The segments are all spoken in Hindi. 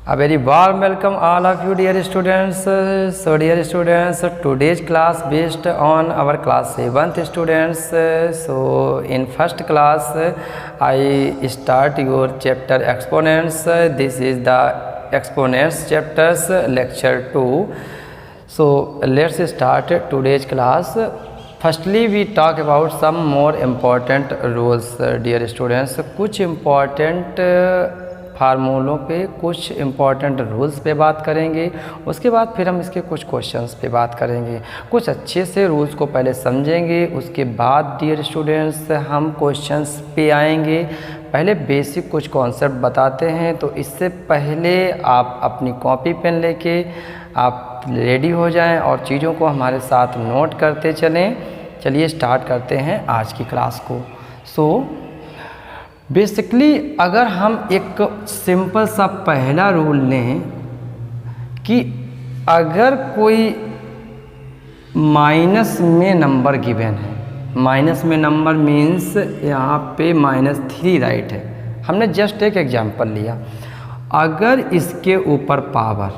A very warm welcome all of you dear students. So dear students, today's class based on our class 7th students. So in first class I start your chapter exponents. This is the exponents chapters lecture 2. So let's start today's class. Firstly we talk about some more important rules dear students. कुछ important फार्मूलों पे, कुछ इम्पॉर्टेंट रूल्स पे बात करेंगे। उसके बाद फिर हम इसके कुछ क्वेश्चंस पे बात करेंगे। कुछ अच्छे से रूल्स को पहले समझेंगे, उसके बाद डियर स्टूडेंट्स हम क्वेश्चंस पे आएंगे। पहले बेसिक कुछ कॉन्सेप्ट बताते हैं, तो इससे पहले आप अपनी कॉपी पेन लेके आप रेडी हो जाएं और चीज़ों को हमारे साथ नोट करते चलें। चलिए स्टार्ट करते हैं आज की क्लास को। बेसिकली अगर हम एक सिंपल सा पहला रूल लें कि अगर कोई माइनस में नंबर गिवन है, माइनस में नंबर मीन्स यहाँ पे -3 राइट है। हमने जस्ट एक एग्जांपल लिया। अगर इसके ऊपर power,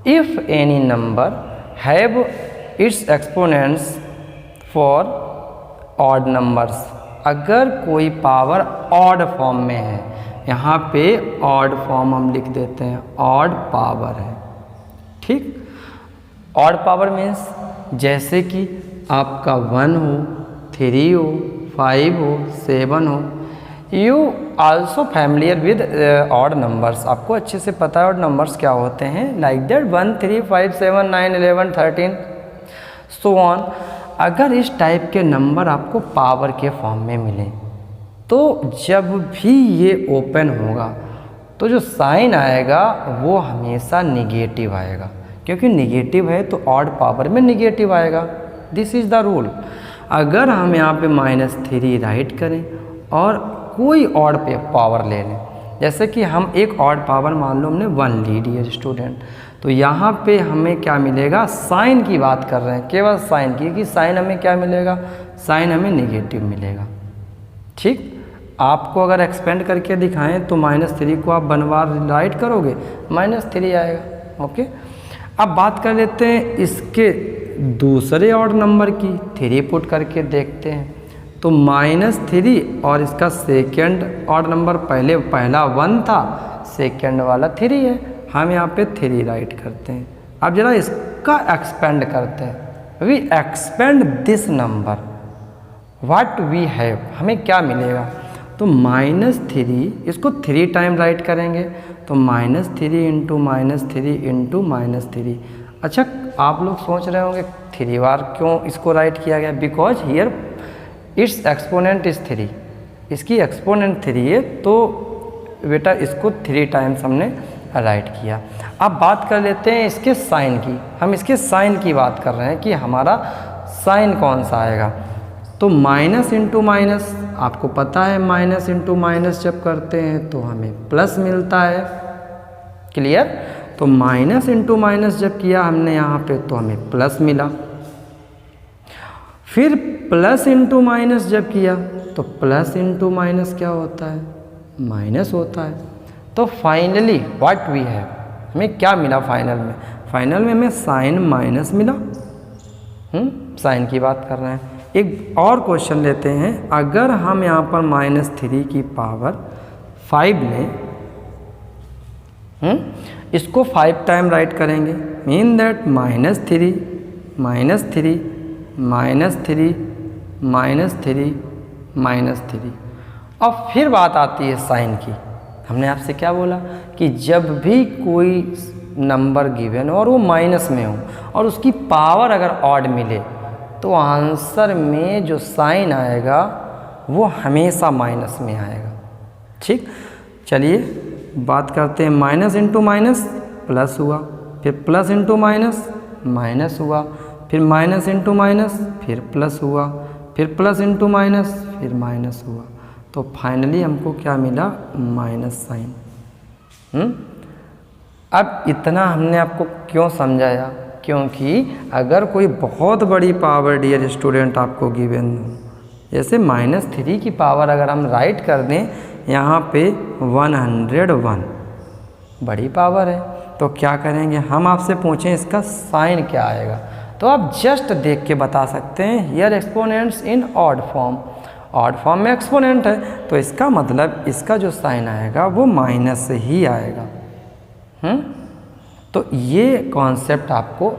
if any number have it's exponents for odd numbers, अगर कोई पावर ऑड फॉर्म में है, यहाँ पे ऑड फॉर्म हम लिख देते हैं, ऑड पावर है। ठीक, ऑड पावर मीन्स जैसे कि आपका 1 हो, 3 हो, 5 हो, 7 हो। You also familiar with odd numbers, आपको अच्छे से पता है ऑड नंबर्स क्या होते हैं। Like that 1, 3, 5, 7, 9, 11, 13 so on. अगर इस टाइप के नंबर आपको पावर के फॉर्म में मिले तो जब भी ये ओपन होगा तो जो साइन आएगा वो हमेशा निगेटिव आएगा, क्योंकि निगेटिव है तो ऑड पावर में निगेटिव आएगा। This is the rule. अगर हम यहाँ पे -3 राइट करें और कोई ऑड पे पावर ले लें, जैसे कि हम एक ऑड पावर मान लो हमने 1 ली डियर स्टूडेंट, तो यहाँ पे हमें क्या मिलेगा, साइन की बात कर रहे हैं, केवल साइन की, कि साइन हमें क्या मिलेगा, साइन हमें नेगेटिव मिलेगा। ठीक, आपको अगर एक्सपेंड करके दिखाएं तो -3 को आप बनवार राइट करोगे, -3 आएगा। ओके, अब बात कर लेते हैं इसके दूसरे ऑड नंबर की, 3 पुट करके देखते हैं। तो -3 और इसका सेकेंड ऑड नंबर, पहला 1 था, सेकेंड वाला 3 है। हम यहाँ पे 3 राइट करते हैं। अब जरा इसका एक्सपेंड करते हैं। We expand this number, what we have, हमें क्या मिलेगा, तो -3, इसको 3 टाइम राइट करेंगे तो -3 इंटू -3। अच्छा, आप लोग सोच रहे होंगे 3 बार क्यों इसको राइट किया गया, because here it's exponent is 3, इसकी एक्सपोनेंट 3 है, तो बेटा इसको 3 टाइम्स हमने राइट किया। अब बात कर लेते हैं इसके साइन की। हम इसके साइन की बात कर रहे हैं कि हमारा साइन कौन सा आएगा, तो माइनस इंटू माइनस, आपको पता है माइनस इंटू माइनस जब करते हैं तो हमें प्लस मिलता है। क्लियर, तो माइनस इंटू माइनस जब किया हमने यहाँ पे तो हमें प्लस मिला। फिर प्लस इंटू माइनस जब किया तो प्लस इंटू माइनस क्या होता है, माइनस होता है। तो फाइनली व्हाट वी हैव, हमें क्या मिला फाइनल में, फाइनल में हमें साइन माइनस मिला। साइन की बात कर रहे हैं। एक और क्वेश्चन लेते हैं। अगर हम यहाँ पर -3 की पावर 5 लें, इसको 5 टाइम राइट करेंगे, मीन दैट -3 -3। अब फिर बात आती है साइन की। हमने आपसे क्या बोला कि जब भी कोई नंबर गिवन हो और वो माइनस में हो और उसकी पावर अगर ऑड मिले तो आंसर में जो साइन आएगा वो हमेशा माइनस में आएगा। ठीक, चलिए बात करते हैं। माइनस इंटू माइनस प्लस हुआ, फिर प्लस इंटू माइनस माइनस हुआ, फिर माइनस इंटू माइनस फिर प्लस हुआ, फिर प्लस इंटू माइनस फिर माइनस हुआ, तो फाइनली हमको क्या मिला, माइनस साइन। अब इतना हमने आपको क्यों समझाया, क्योंकि अगर कोई बहुत बड़ी पावर डियर स्टूडेंट आपको गिवन हो, जैसे -3 की पावर अगर हम राइट कर दें यहाँ पे 101, बड़ी पावर है। तो क्या करेंगे, हम आपसे पूछें इसका साइन क्या आएगा, तो आप जस्ट देख के बता सकते हैं here exponents in odd form, odd form में एक्सपोनेंट है तो इसका मतलब इसका जो साइन आएगा वो माइनस ही आएगा। तो ये कॉन्सेप्ट आपको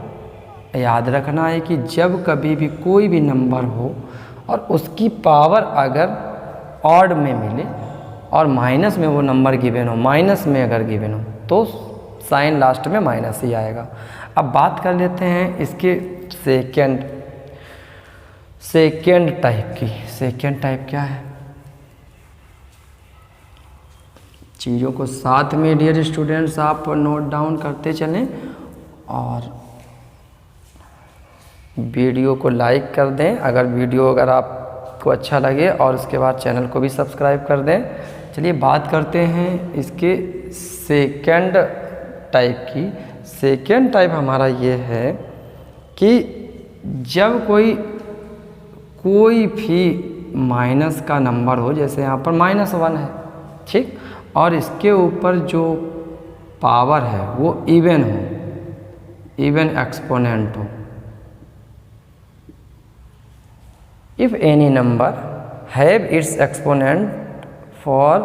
याद रखना है कि जब कभी भी कोई भी नंबर हो और उसकी पावर अगर ऑड में मिले और माइनस में वो नंबर गिवन हो, माइनस में अगर गिवन हो तो साइन लास्ट में माइनस ही आएगा। अब बात कर लेते हैं इसके सेकेंड टाइप की। सेकेंड टाइप क्या है, चीज़ों को साथ में डियर स्टूडेंट्स आप नोट डाउन करते चलें और वीडियो को लाइक कर दें अगर आपको अच्छा लगे, और उसके बाद चैनल को भी सब्सक्राइब कर दें। चलिए बात करते हैं इसके सेकेंड टाइप की। सेकेंड टाइप हमारा ये है कि जब कोई भी माइनस का नंबर हो, जैसे यहाँ पर -1 है, ठीक, और इसके ऊपर जो पावर है वो इवन हो, इवन एक्सपोनेंट हो। If any number have it's exponent for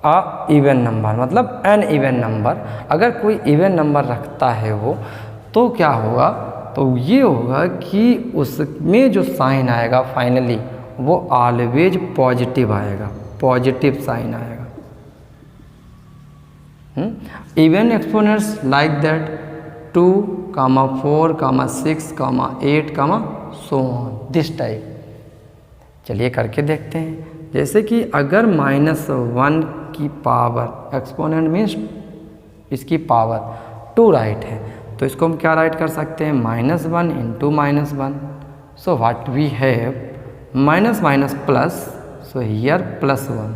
a even number, मतलब एन इवन नंबर, अगर कोई इवन नंबर रखता है वो, तो क्या होगा, तो ये होगा कि उसमें जो साइन आएगा फाइनली वो ऑलवेज पॉजिटिव आएगा, पॉजिटिव साइन आएगा। Even exponents like that 2, 4, 6, 8, so on, this type. चलिए करके देखते हैं। जैसे कि अगर -1 की पावर, एक्सपोनेंट मीन्स इसकी पावर 2 राइट है, तो इसको हम क्या राइट कर सकते हैं, -1 into -1। So what we have minus minus plus, so here +1,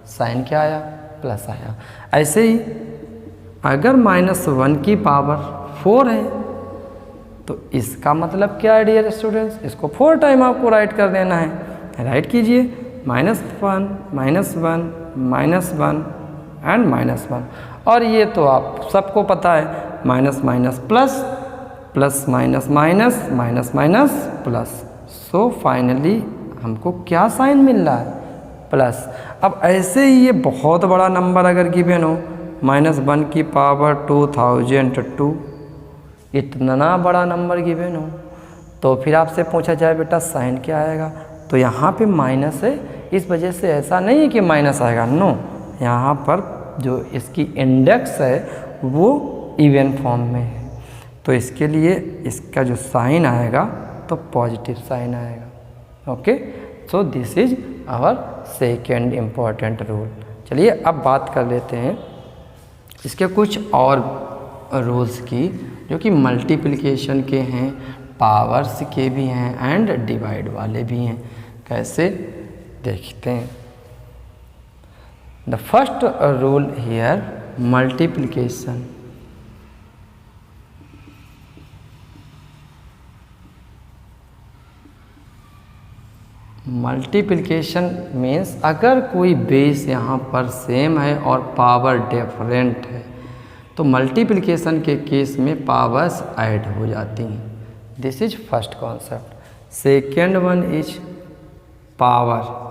sign क्या आया, प्लस आया। ऐसे ही अगर -1 की पावर 4 है तो इसका मतलब क्या है डियर स्टूडेंट्स, इसको 4 टाइम आपको राइट कर देना है। राइट कीजिए, -1 -1 -1 एंड -1, और ये तो आप सबको पता है, minus minus plus, plus minus minus, minus minus plus. So finally हमको क्या साइन मिल रहा है, प्लस। अब ऐसे ही ये बहुत बड़ा नंबर अगर गिवन हो, -1 की पावर 2002, इतना बड़ा नंबर गिवन हो, तो फिर आपसे पूछा जाए बेटा साइन क्या आएगा, तो यहाँ पे माइनस है, इस वजह से ऐसा नहीं है कि माइनस आएगा, नो, यहाँ पर जो इसकी इंडेक्स है वो इवन फॉर्म में है, तो इसके लिए इसका जो साइन आएगा तो पॉजिटिव साइन आएगा। Okay, so this is our second important rule. चलिए अब बात कर लेते हैं इसके कुछ और रूल्स की, जो कि मल्टीप्लिकेशन के हैं, पावर्स के भी हैं एंड डिवाइड वाले भी हैं। कैसे देखते हैं। The first rule here, multiplication. Multiplication means अगर कोई बेस यहाँ पर सेम है और पावर डिफरेंट है, तो मल्टीप्लिकेशन के केस में पावर्स ऐड हो जाती हैं। This is first concept. Second one is power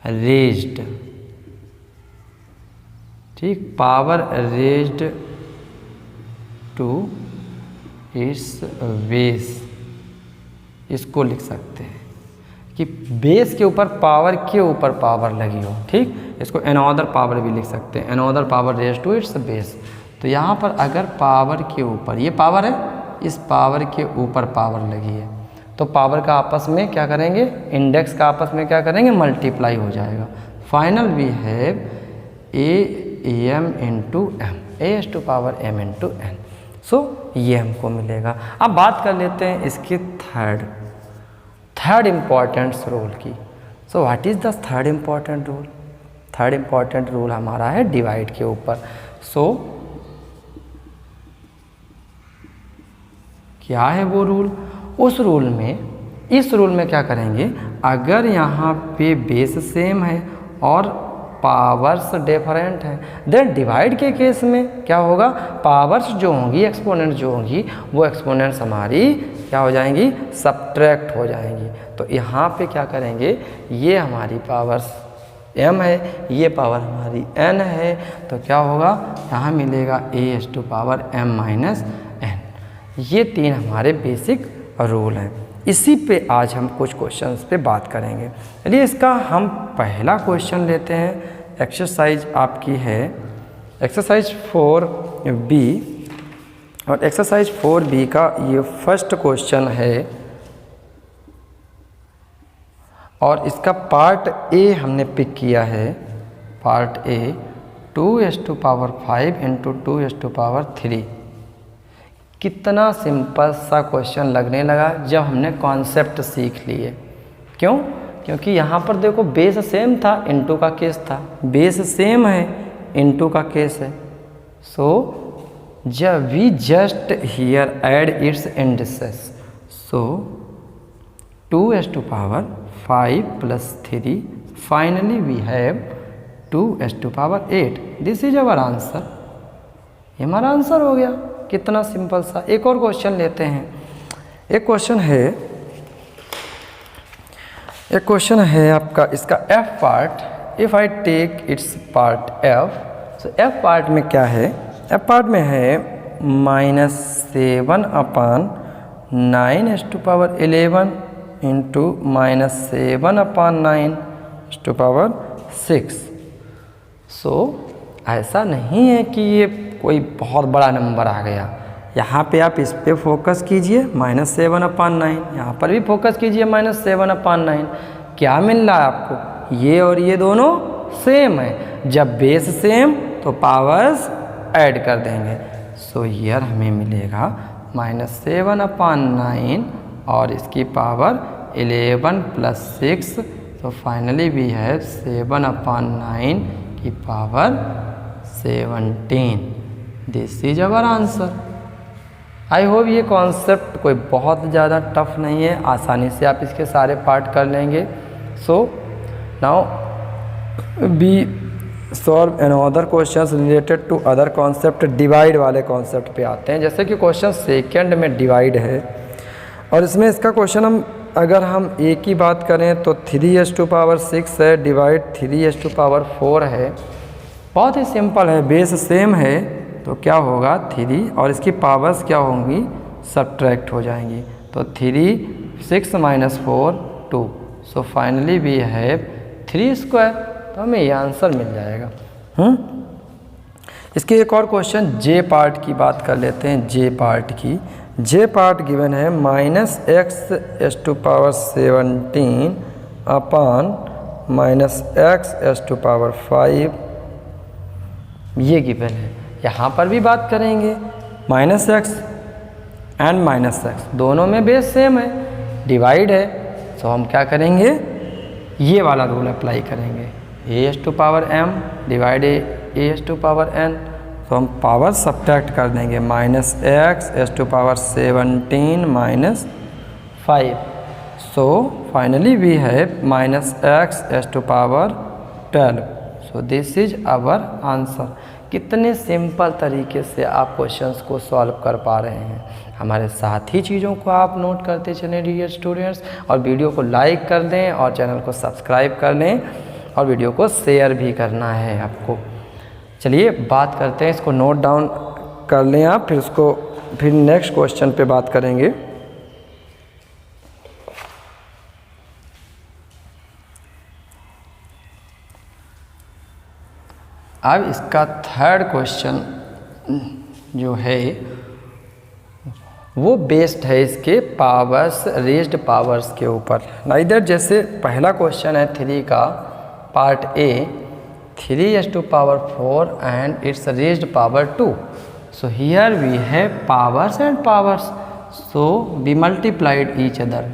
raised, ठीक, power raised to its base, इसको लिख सकते हैं कि बेस के ऊपर पावर के ऊपर पावर लगी हो, ठीक, इसको एनअदर पावर भी लिख सकते हैं, another power raised to its base. तो यहाँ पर अगर पावर के ऊपर, ये पावर है, इस पावर के ऊपर पावर लगी है, तो पावर का आपस में क्या करेंगे, इंडेक्स का आपस में क्या करेंगे, मल्टीप्लाई हो जाएगा। Final we have am into M, a⁻m into n। सो ये हमको मिलेगा। अब बात कर लेते हैं इसके थर्ड इम्पॉर्टेंट रूल की। So what is the third important rule? Third important rule हमारा है डिवाइड के ऊपर। सो क्या है वो रूल? उस रूल में, इस रूल में क्या करेंगे, अगर यहाँ पे बेस सेम है और पावर्स डिफरेंट हैं। देन डिवाइड के केस में क्या होगा, पावर्स जो होंगी, एक्सपोनेंट जो होंगी, वो एक्सपोनेंट्स हमारी क्या हो जाएंगी, सब्ट्रैक्ट हो जाएंगी। तो यहाँ पे क्या करेंगे, ये हमारी पावर्स m है, ये पावर हमारी n है, तो क्या होगा, यहाँ मिलेगा a⁻m-n। ये 3 हमारे बेसिक रूल हैं। इसी पे आज हम कुछ क्वेश्चंस पे बात करेंगे। चलिए इसका हम पहला क्वेश्चन लेते हैं। एक्सरसाइज आपकी है एक्सरसाइज 4b, और एक्सरसाइज 4b का ये फर्स्ट क्वेश्चन है, और इसका पार्ट ए हमने पिक किया है। Part A 2⁵ into 2⁵3। कितना सिंपल सा क्वेश्चन लगने लगा जब हमने कॉन्सेप्ट सीख लिए। क्यों? क्योंकि यहाँ पर देखो बेस सेम था, इनटू का केस था, बेस सेम है, इनटू का केस है। सो जब we just here add its indices, so 2⁵5 + 3, finally we have 2⁸8। This is our answer. ये हमारा आंसर हो गया। कितना सिंपल सा। एक और क्वेश्चन लेते हैं। एक क्वेश्चन है आपका, इसका f part, if I take its part f, so f part में क्या है, f पार्ट में है -7/9⁻11 इंटू -7/9�6। सो ऐसा नहीं है कि ये कोई बहुत बड़ा नंबर आ गया। यहाँ पे आप इस पे फोकस कीजिए -7/9, यहाँ पर भी फोकस कीजिए -7/9। क्या मिल रहा है आपको, ये और ये दोनों सेम है। जब बेस सेम तो पावर्स ऐड कर देंगे। सो हियर हमें मिलेगा -7/9 और इसकी पावर 11 + 6। तो फाइनली वी हैव 7/9 की power 17। This is our answer. I hope ये कॉन्सेप्ट कोई बहुत ज़्यादा टफ नहीं है, आसानी से आप इसके सारे पार्ट कर लेंगे। So now be solve another questions related to other concept. Divide वाले कॉन्सेप्ट पे आते हैं। जैसे कि क्वेश्चन सेकंड में डिवाइड है, और इसमें इसका क्वेश्चन अगर हम ए की बात करें तो 3⁻6 है, डिवाइड 3⁻4 है। बहुत ही सिंपल है, बेस सेम है, तो क्या होगा 3 और इसकी पावर्स क्या होंगी, सब्ट्रैक्ट हो जाएंगी। तो 3 6 - 4 2। So finally we have 3²। तो हमें ये आंसर मिल जाएगा। इसके एक और क्वेश्चन जे पार्ट की बात कर लेते हैं। जे पार्ट की, जे पार्ट गिवन है -x⁻17 अपान -x⁵5, ये गिवन है। यहाँ पर भी बात करेंगे -x एंड -x, दोनों में बेस सेम है, डिवाइड है। तो हम क्या करेंगे, ये वाला रूल अप्लाई करेंगे, a⁻m डिवाइड a⁻n। तो हम पावर सब्ट्रैक्ट कर देंगे, -x⁻17 - 5। So finally we have -x⁻12। So this is our answer. कितने सिंपल तरीके से आप क्वेश्चंस को सॉल्व कर पा रहे हैं। हमारे साथ ही चीज़ों को आप नोट करते चलें डियर स्टूडेंट्स, और वीडियो को लाइक कर दें और चैनल को सब्सक्राइब कर लें, और वीडियो को शेयर भी करना है आपको। चलिए बात करते हैं, इसको नोट डाउन कर लें आप, फिर नेक्स्ट क्वेश्चन पे बात करेंगे। अब इसका थर्ड क्वेश्चन जो है वो बेस्ड है इसके पावर्स, रेज्ड पावर्स के ऊपर। इधर जैसे पहला क्वेश्चन है 3 का part A, 3⁻4 and its raised power 2। So here we have powers and powers, so we multiplied each other.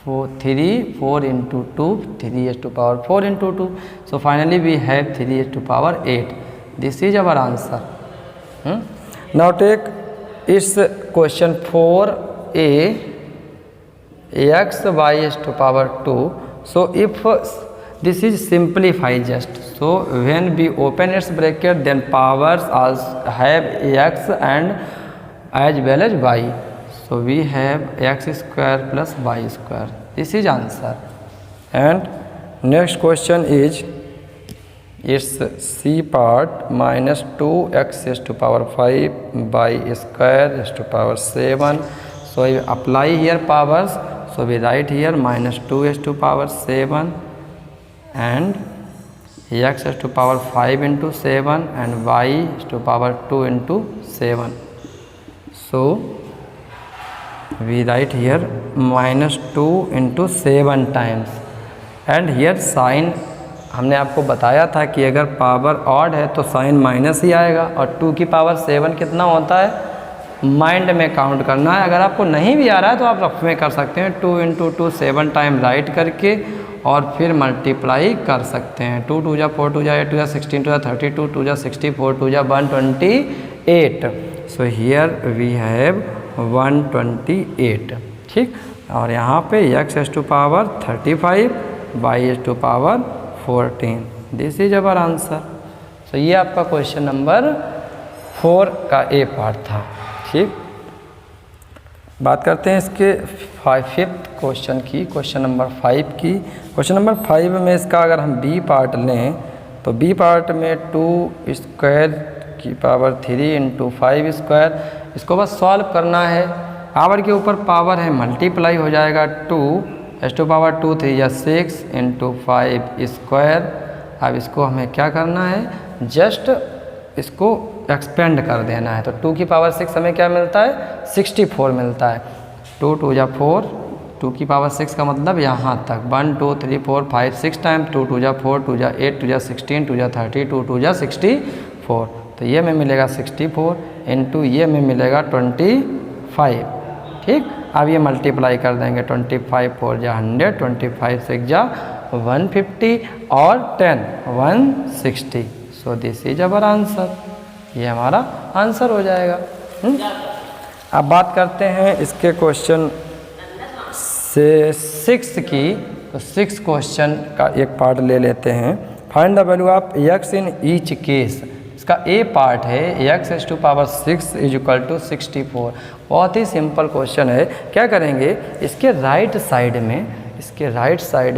4 into 2, 3⁻4 into 2. So finally we have 3⁸8. This is our answer. Now take its question 4a x y⁻2. So if this is simplify just. So when we open its bracket, then powers also have x and as well as y. So we have x square plus y square. This is answer. And next question is its C part minus 2x raised to power 5 by square raised to power 7. So we apply here powers. So we write here minus 2 raised to power 7 and x raised to power 5 into 7 and y raised to power 2 into 7. So we write here minus 2 into 7 times and here sign हमने आपको बताया था कि अगर पावर ऑड है तो साइन माइनस ही आएगा और 2 की पावर 7 कितना होता है माइंड में काउंट करना है। अगर आपको नहीं भी आ रहा है तो आप रफ में कर सकते हैं 2 इंटू 2 7 टाइम राइट करके और फिर मल्टीप्लाई कर सकते हैं। 2 2 जा 4 2 जा 8 2 जा 16 2 जा 32 2 जा 64 2 जा 128। So here we have 128। ठीक, और यहाँ पे x as to power 35 by as to power 14। This is our answer. तो ये आपका क्वेश्चन नंबर 4 का ए पार्ट था। ठीक, बात करते हैं इसके 5th क्वेश्चन की, क्वेश्चन नंबर 5 की। क्वेश्चन नंबर 5 में इसका अगर हम बी पार्ट लें तो बी पार्ट में 2 स्क्वायर की पावर 3 इंटू 5 स्क्वायर, इसको बस सॉल्व करना है। पावर के ऊपर पावर है मल्टीप्लाई हो जाएगा 2 एस टू पावर 2 3 या 6 इंटू 5 स्क्वायर। अब इसको हमें क्या करना है, जस्ट इसको एक्सपेंड कर देना है। तो 2 की पावर 6 हमें क्या मिलता है 64 मिलता है। 2 2 जा 4, 2 की पावर 6 का मतलब यहाँ तक 1 2 3 4 5 6 टाइम 2 2 जा 4 2 जा 8 2 जा 16 2 जा 32 2 जा 64। तो ये में मिलेगा 64 इंटू ये में मिलेगा 25। ठीक, अब ये मल्टीप्लाई कर देंगे 25 4 जा 100, 25 6 जा 150 और 10 160। सो दिस इज अवर आंसर। ये हमारा आंसर हो जाएगा। अब बात करते हैं इसके क्वेश्चन से 6 की। तो 6 क्वेश्चन का एक पार्ट ले लेते हैं। Find the value of x in each case. इसका ए पार्ट है x as to power 6 is equal to 64। बहुत ही सिंपल क्वेश्चन है। क्या करेंगे, इसके राइट साइड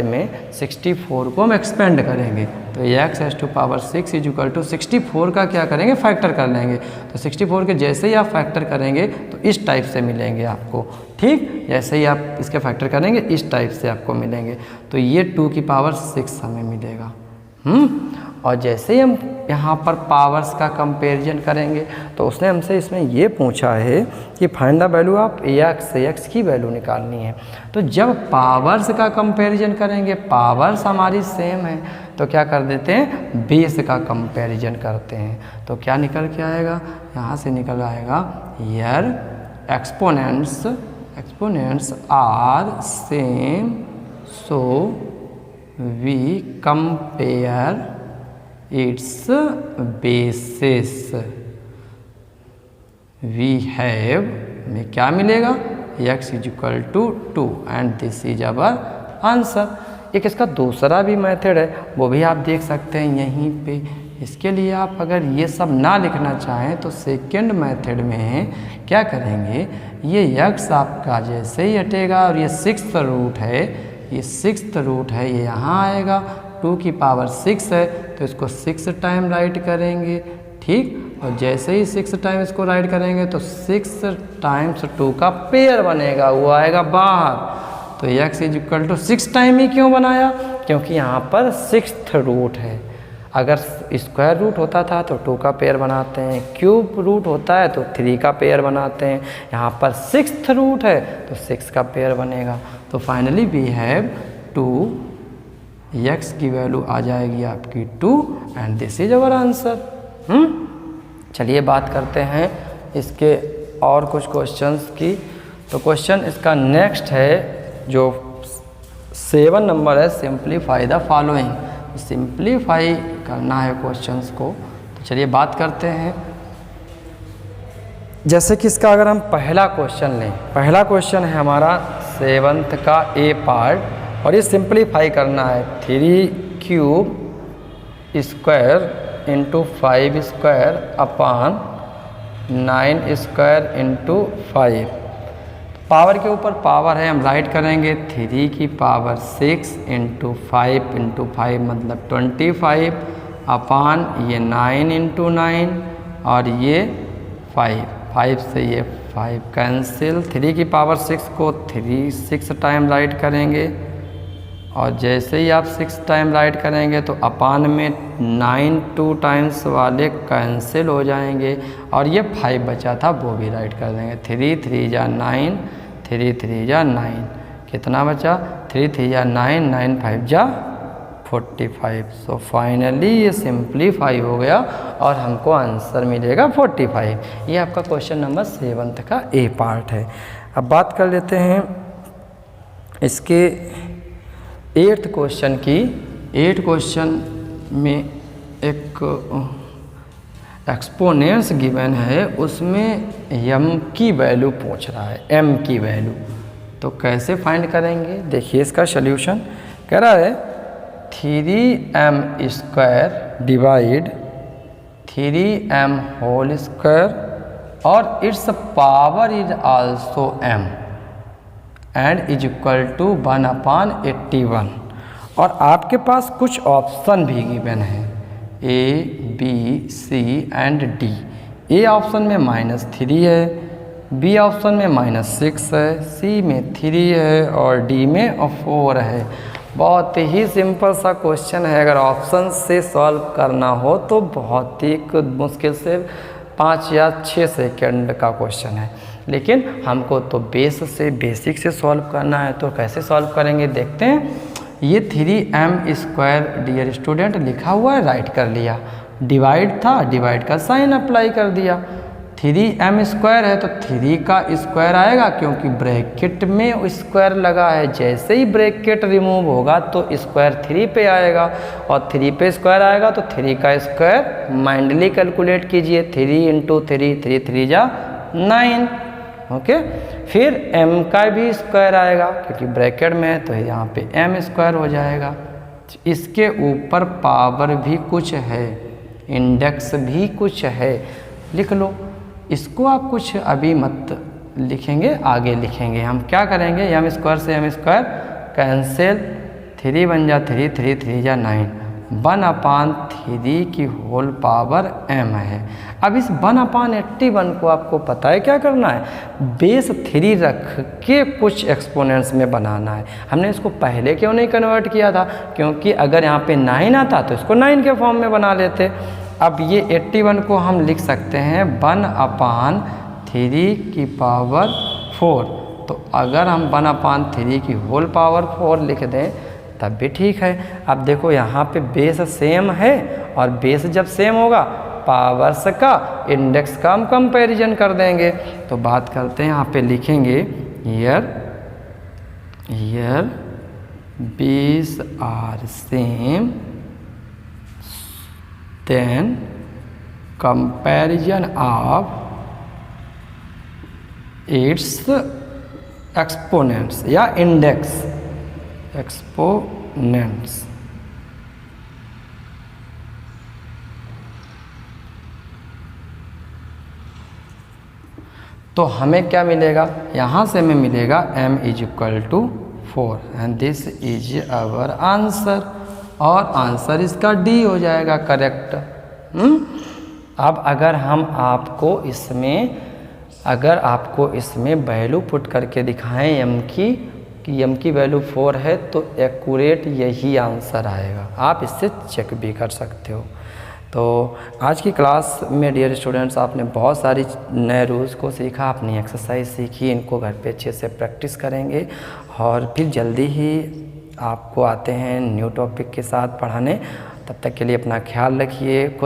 में 64 को हम एक्सपेंड करेंगे। तो x as to power 6 is equal to 64 का क्या करेंगे, फैक्टर कर लेंगे। तो 64 के जैसे ही आप फैक्टर करेंगे तो इस टाइप से मिलेंगे आपको। ठीक, जैसे ही आप इसके फैक्टर करेंगे इस टाइप से आपको मिलेंगे। तो ये 2 की पावर 6 हमें मिलेगा। और जैसे ही हम यहाँ पर पावर्स का कंपैरिजन करेंगे तो उसने हमसे इसमें ये पूछा है कि find the value of x की वैल्यू निकालनी है। तो जब पावर्स का कंपैरिजन करेंगे, पावर्स हमारी सेम है, तो क्या कर देते हैं, बेस का कंपैरिजन करते हैं। तो क्या निकल के आएगा, यहाँ से निकल आएगा here exponents are same so we compare its basis। we have में क्या मिलेगा, x is equal to 2 and this is our answer. एक इसका दूसरा भी मेथड है, वो भी आप देख सकते हैं यहीं पे। इसके लिए आप अगर ये सब ना लिखना चाहें तो सेकेंड मेथड में क्या करेंगे, ये x आपका जैसे ही हटेगा और ये 6th रूट है, ये 6th रूट है, ये यहाँ आएगा। 2 की पावर 6 है तो इसको 6 टाइम राइट करेंगे। ठीक, और जैसे ही 6 टाइम इसको राइट करेंगे तो 6 टाइम्स 2 का पेयर बनेगा, वो आएगा बाहर। तो x is equal to 6 time ही क्यों बनाया, क्योंकि यहाँ पर 6th रूट है। अगर स्क्वायर रूट होता था तो 2 का पेयर बनाते हैं, क्यूब रूट होता है तो 3 का पेयर बनाते हैं। यहाँ पर 6th रूट है तो 6 का पेयर बनेगा। तो फाइनली वी हैव 2, x की वैल्यू आ जाएगी आपकी 2 and this is our answer. चलिए बात करते हैं इसके और कुछ क्वेश्चंस की। तो क्वेश्चन इसका नेक्स्ट है जो 7 नंबर है, सिंप्लीफाई द फॉलोइंग। सिंप्लीफाई करना है क्वेश्चंस को। तो चलिए बात करते हैं। जैसे कि इसका अगर हम पहला क्वेश्चन लें, पहला क्वेश्चन है हमारा 7th का ए पार्ट और ये सिंप्लीफाई करना है। 3 cube square into 5 square upon 9 square into 5। Power के ऊपर पावर है, हम राइट करेंगे 3 की पावर 6 इंटू 5 मतलब 25 अपान ये 9 इंटू 9 और ये 5 से ये 5 कैंसिल। 3 की पावर 6 को 6 टाइम राइट करेंगे और जैसे ही आप 6 टाइम राइट करेंगे तो अपान में 9 2 टाइम्स वाले कैंसिल हो जाएंगे और ये 5 बचा था वो भी राइट कर देंगे। 3 3 जा 9, 3 3 जा 9, कितना बचा 3 3 जा 9, 9 5 जा 45। सो फाइनली ये सिंप्लीफाई हो गया और हमको आंसर मिलेगा 45। ये आपका क्वेश्चन नंबर 7 का ए पार्ट है। अब बात कर लेते हैं इसके 8th क्वेश्चन की। 8th क्वेश्चन में एक एक्सपोनेंट्स गिवन है, उसमें m की वैल्यू पूछ रहा है, m की वैल्यू। तो कैसे फाइंड करेंगे, देखिए इसका सल्यूशन कह रहा है 3m square divide 3m whole square और its power is also m and is equal to 1/81। और आपके पास कुछ ऑप्शन भी गिवन है A, B, C and D। A option में -3 है, B ऑप्शन में -6 है, C में 3 है और D में 4 है। बहुत ही सिंपल सा क्वेश्चन है, अगर ऑप्शन से सॉल्व करना हो तो बहुत ही मुश्किल से 5 या 6 सेकंड का क्वेश्चन है, लेकिन हमको तो बेसिक से सॉल्व करना है। तो कैसे सॉल्व करेंगे देखते हैं। ये 3m स्क्वायर डियर स्टूडेंट लिखा हुआ है, राइट कर लिया। डिवाइड था, डिवाइड का साइन अप्लाई कर दिया। 3m स्क्वायर है तो 3 का स्क्वायर आएगा क्योंकि ब्रैकेट में स्क्वायर लगा है। जैसे ही ब्रैकेट रिमूव होगा तो स्क्वायर 3 पे आएगा और 3 पे स्क्वायर आएगा तो 3 का स्क्वायर माइंडली कैलकुलेट कीजिए। 3 इंटू 3, 3 3 जा 9। ओके, फिर m का भी स्क्वायर आएगा क्योंकि ब्रैकेट में है तो यहाँ पे m स्क्वायर हो जाएगा। इसके ऊपर पावर भी कुछ है, इंडेक्स भी कुछ है, लिख लो। इसको आप कुछ अभी मत लिखेंगे, आगे लिखेंगे। हम क्या करेंगे, m स्क्वायर से m स्क्वायर कैंसिल, 3 बन जा 3, 3 3 जा 9, 1/3 की होल पावर m है। अब इस 1/81 को आपको पता है क्या करना है, बेस 3 रख के कुछ एक्सपोनेंट्स में बनाना है। हमने इसको पहले क्यों नहीं कन्वर्ट किया था, क्योंकि अगर यहाँ पे 9 आता तो इसको 9 के फॉर्म में बना लेते। अब ये 81 को हम लिख सकते हैं 1/3 की पावर 4। तो अगर हम 1/3 की होल पावर 4 लिख दें तब भी ठीक है। अब देखो यहाँ पे बेस सेम है और बेस जब सेम होगा पावर्स का इंडेक्स का हम कंपैरिजन कर देंगे। तो बात करते हैं, यहाँ पे लिखेंगे here base are same then comparison of its exponents या इंडेक्स एक्सपोनेंट्स। तो हमें क्या मिलेगा, यहाँ से हमें मिलेगा m is equal to 4 and this is our answer. और आंसर इसका D हो जाएगा करेक्ट। अब अगर आपको इसमें वैल्यू पुट करके दिखाएं m की कि m की वैल्यू 4 है तो एक्यूरेट यही आंसर आएगा। आप इससे चेक भी कर सकते हो। तो आज की क्लास में डियर स्टूडेंट्स आपने बहुत सारी नए रूल्स को सीखा, अपनी एक्सरसाइज सीखी, इनको घर पे अच्छे से प्रैक्टिस करेंगे और फिर जल्दी ही आपको आते हैं न्यू टॉपिक के साथ पढ़ाने। तब तक के लिए अपना ख्याल रखिए।